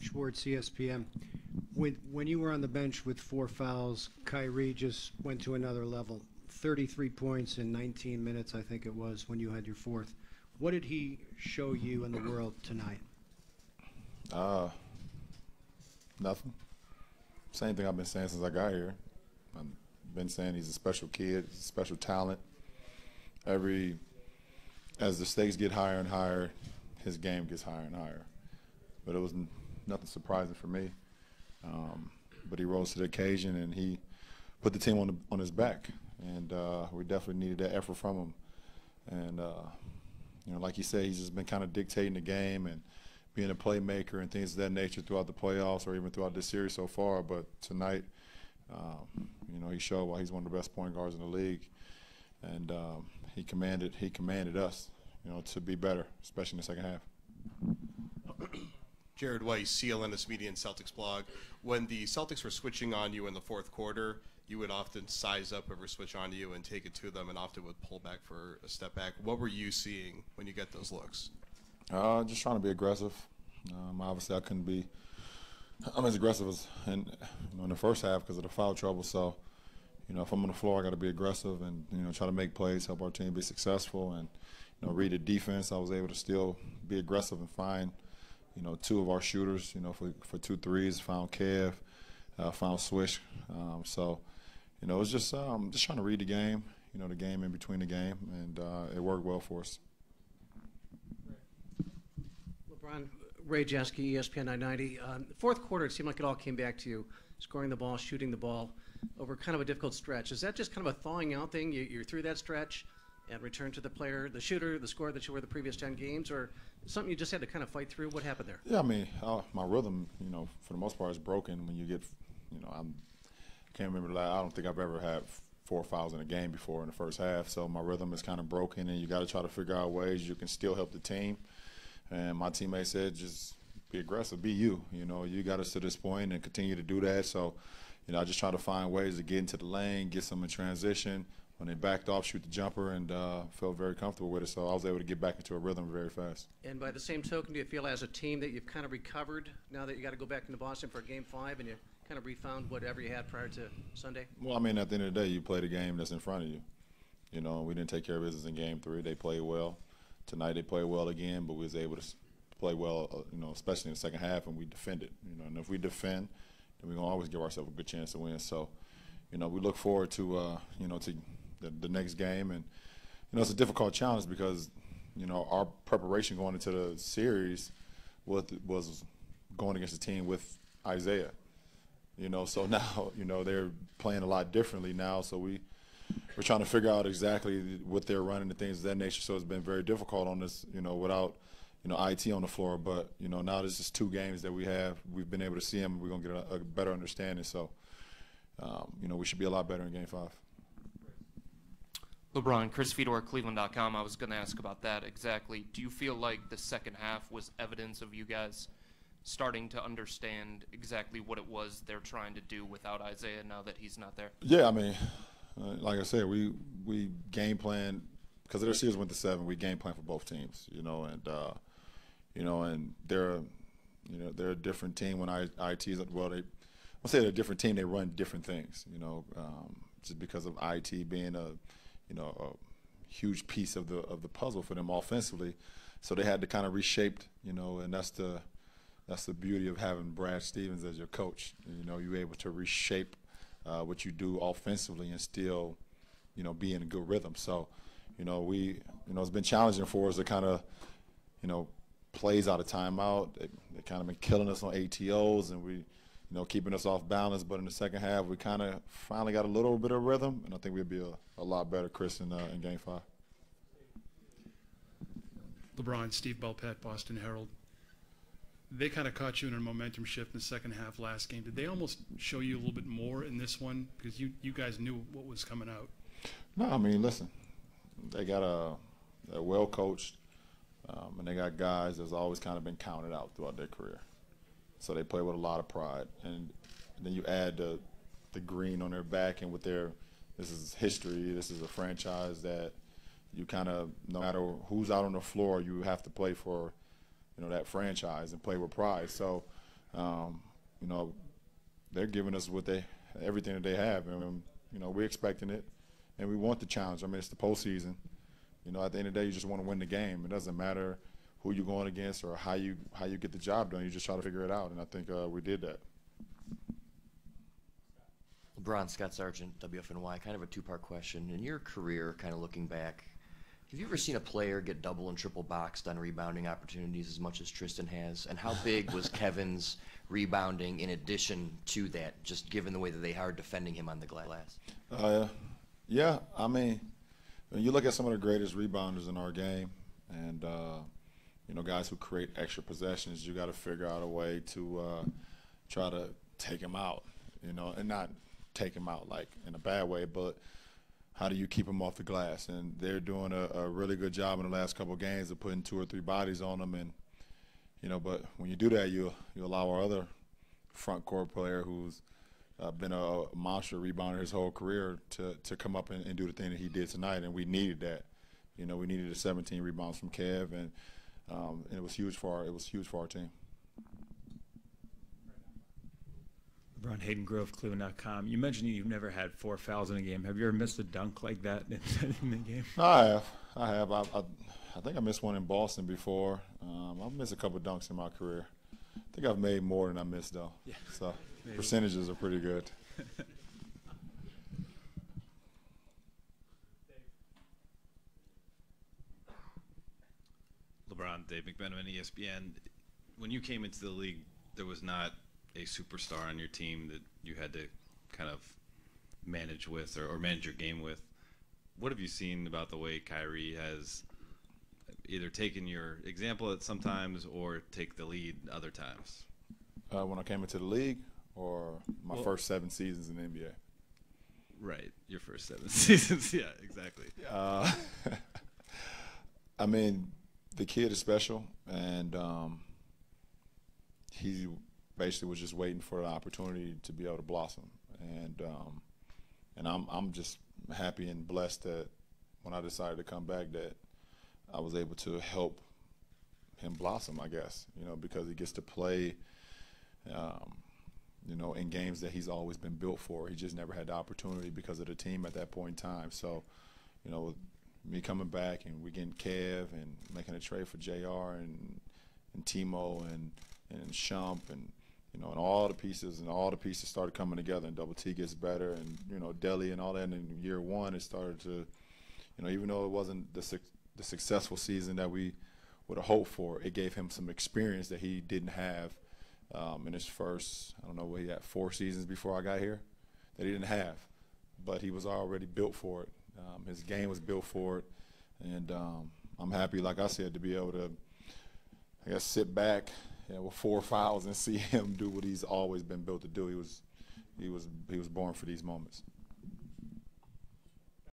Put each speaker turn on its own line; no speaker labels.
Schwartz, ESPN. When you were on the bench with 4 fouls, Kyrie just went to another level. 33 points in 19 minutes, I think it was, when you had your 4th. What did he show you in the world tonight?
Nothing. Same thing I've been saying since I got here. I've been saying he's a special kid, he's a special talent. As the stakes get higher and higher, his game gets higher and higher. But it was nothing surprising for me. But he rose to the occasion and he put the team on his back. And we definitely needed that effort from him. And you know, like you said, he's just been kind of dictating the game and being a playmaker and things of that nature throughout the playoffs or even throughout this series so far. But tonight, you know, he showed why he's one of the best point guards in the league, and he commanded us, you know, to be better, especially in the second half.
Jared Weiss, CLNS Media and Celtics blog. When the Celtics were switching on you in the 4th quarter, you would often size up or switch on you and take it to them, and often would pull back for a step back. What were you seeing when you get those looks?
Just trying to be aggressive. Obviously, I couldn't be as aggressive as in the first half because of the foul trouble. So, you know, if I'm on the floor, I got to be aggressive and, you know, try to make plays, help our team be successful, and, you know, read the defense. I was able to still be aggressive and find, you know, 2 of our shooters, you know, for 2 threes. Found Kev, found Swish. So, you know, it was just trying to read the game, you know, the game in between the game, and it worked well for us.
LeBron, Ray Jaski, ESPN 990. 4th quarter, it seemed like it all came back to you, scoring the ball, shooting the ball over kind of a difficult stretch. Is that just kind of a thawing out thing? You're through that stretch and return to the player, the shooter, the scorer that you were the previous 10 games, or something you just had to kind of fight through? What happened there?
Yeah, I mean, my rhythm, you know, for the most part is broken when you get, you know, I can't remember, I don't think I've ever had 4 fouls in a game before in the first half, so my rhythm is kind of broken, and you got to try to figure out ways you can still help the team. And my teammate said, just be aggressive, be you. You know, you got us to this point and continue to do that. So, you know, I just try to find ways to get into the lane, get some in transition. When they backed off, shoot the jumper, and felt very comfortable with it. So I was able to get back into a rhythm very fast.
And by the same token, do you feel as a team that you've kind of recovered now that you got to go back into Boston for Game 5 and you kind of refound whatever you had prior to Sunday?
Well, I mean, at the end of the day, you play the game that's in front of you. You know, we didn't take care of business in Game 3. They played well. Tonight they played well again, but we was able to play well, you know, especially in the second half, and we defended. You know, and if we defend, then we're going to always give ourselves a good chance to win. So, you know, we look forward to, you know, to the next game. And, you know, it's a difficult challenge because, you know, our preparation going into the series was going against a team with Isaiah. You know, so now, you know, they're playing a lot differently now, so we're trying to figure out exactly what they're running and things of that nature. So it's been very difficult on this, you know, without, you know, IT on the floor. But, you know, now there's just 2 games that we've been able to see them. We're going to get a better understanding. So, you know, we should be a lot better in Game 5.
LeBron, Chris Fedor, Cleveland.com. I was going to ask about that exactly. Do you feel like the second half was evidence of you guys starting to understand exactly what it was they're trying to do without Isaiah now that he's not there?
Yeah, I mean, like I said, we game plan because their series went to 7. We game plan for both teams, you know, and they're a different team when IT's well. I'll say they're a different team. They run different things, you know, just because of IT being a huge piece of the puzzle for them offensively. So they had to kind of reshape, you know, and that's the beauty of having Brad Stevens as your coach. You know, you're able to reshape what you do offensively and still, you know, be in a good rhythm. So, you know, it's been challenging for us to kind of, you know, plays out of timeout. They kind of been killing us on ATOs and you know, keeping us off balance. But in the second half, we kind of finally got a little bit of rhythm, and I think we'll be a lot better, Chris, in Game 5.
LeBron, Steve Belpet, Boston Herald. They kind of caught you in a momentum shift in the second half last game. Did they almost show you a little bit more in this one? Because you guys knew what was coming out.
No, I mean, listen, they got they're well coached, and they got guys that's always kind of been counted out throughout their career. So they play with a lot of pride. And then you add the the green on their back, and with this is history. This is a franchise that you kind of, no matter who's out on the floor, you have to play for, that franchise and play with pride. So, they're giving us everything that they have, and we're expecting it, and we want the challenge. I mean, it's the postseason. At the end of the day, you just want to win the game. It doesn't matter who you're going against or how you get the job done. You just try to figure it out, and I think we did that.
LeBron, Scott Sargent, WFNY. Kind of a two-part question. In your career, kind of looking back, have you ever seen a player get double and triple boxed on rebounding opportunities as much as Tristan has? And how big was Kevin's rebounding in addition to that, just given the way that they are defending him on the glass?
Yeah, I mean, when you look at some of the greatest rebounders in our game, and guys who create extra possessions, you got to figure out a way to try to take them out, and not take them out like in a bad way, but how do you keep them off the glass? And they're doing a really good job in the last couple of games of putting 2 or 3 bodies on them, and but when you do that, you allow our other front court player who's been a monster rebounder his whole career to come up and do the thing that he did tonight, and we needed that. We needed the 17 rebounds from Kev, and it was huge for our team.
LeBron, Hayden Grove, Cleveland.com. You mentioned you've never had 4 fouls in a game. Have you ever missed a dunk like that in the game?
I have. I think I missed one in Boston before. I've missed a couple dunks in my career. I think I've made more than I missed, though. Yeah. So maybe. Percentages are pretty good.
LeBron, Dave McMenamin, ESPN. When you came into the league, there was not a superstar on your team that you had to kind of manage with or manage your game with. What have you seen about the way Kyrie has either taken your example at sometimes or take the lead other times?
When I came into the league, or my first 7 seasons in the NBA?
Right, your first 7 seasons. Yeah, exactly.
I mean, the kid is special, and he basically was just waiting for an opportunity to be able to blossom, and I'm just happy and blessed that when I decided to come back that I was able to help him blossom, I guess, because he gets to play, in games that he's always been built for. He just never had the opportunity because of the team at that point in time. So, with me coming back and we getting Kev and making a trade for JR and Ximo and Shump and and all the pieces started coming together, and Double T gets better, and Delhi and all that. And in year 1, it started to, even though it wasn't the successful season that we would have hoped for, it gave him some experience that he didn't have in his first, I don't know what he had, 4 seasons before I got here, that he didn't have, but he was already built for it. His game was built for it, and I'm happy, like I said, to be able to, I guess, sit back with 4 fouls and see him do what he's always been built to do. He was born for these moments.